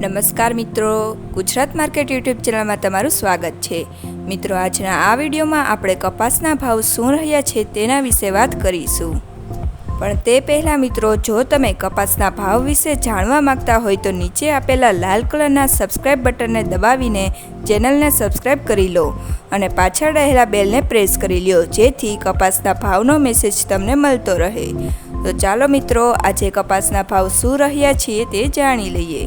નમસ્કાર મિત્રો, Gujarat market YouTube ચેનલમાં તમારું સ્વાગત છે। મિત્રો, આજના આ વિડીયોમાં આપણે કપાસના ભાવ શું રહ્યા છે તેના વિશે વાત કરીશું। પણ તે પહેલાં મિત્રો, જો તમે કપાસના ભાવ વિશે જાણવા માંગતા હોય તો નીચે આપેલા લાલ કલરના સબસ્ક્રાઇબ બટનને દબાવીને ચેનલને સબસ્ક્રાઇબ કરી લો અને પાછળ રહેલા બેલને પ્રેસ કરી લો, જેથી કપાસના ભાવનો મેસેજ તમને મળતો રહે। તો ચાલો મિત્રો, આજે કપાસના ભાવ શું રહ્યા છે તે જાણી લઈએ।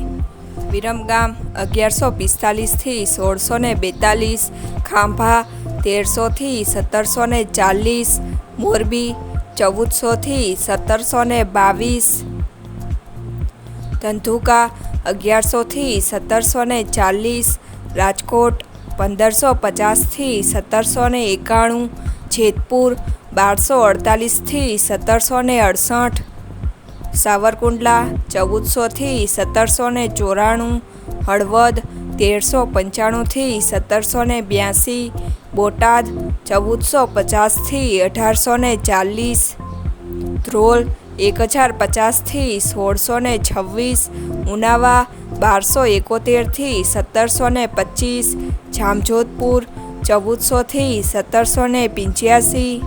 વિરમગામ 1145 થી 1642, ખાંભા 1300 થી 1740, મોરબી 1400 થી 1722, ધંધુકા 1100 થી 1740, રાજકોટ 1550 થી 1791, જેતપુર 1248 થી 1768, સાવરકુંડલા 1400 થી 1794, હળવદ 1395 થી 1782, બોટાદ 1450 થી 1840, ધ્રોલ 1050 થી 1626, ઉનાવા 1271 થી 1725, જામજોધપુર 1400 થી 1785,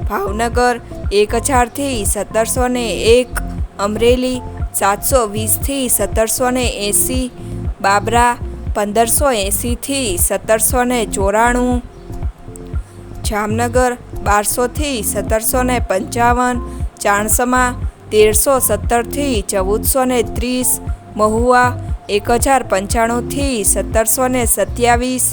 ભાવનગર 1000 થી 1701, અમરેલી 720 થી 1780, બાબરા 1580 થી 1794, જામનગર 1200 થી 1755, ચાણસમા 1317 થી 1430, મહુવા 1095 થી 1727,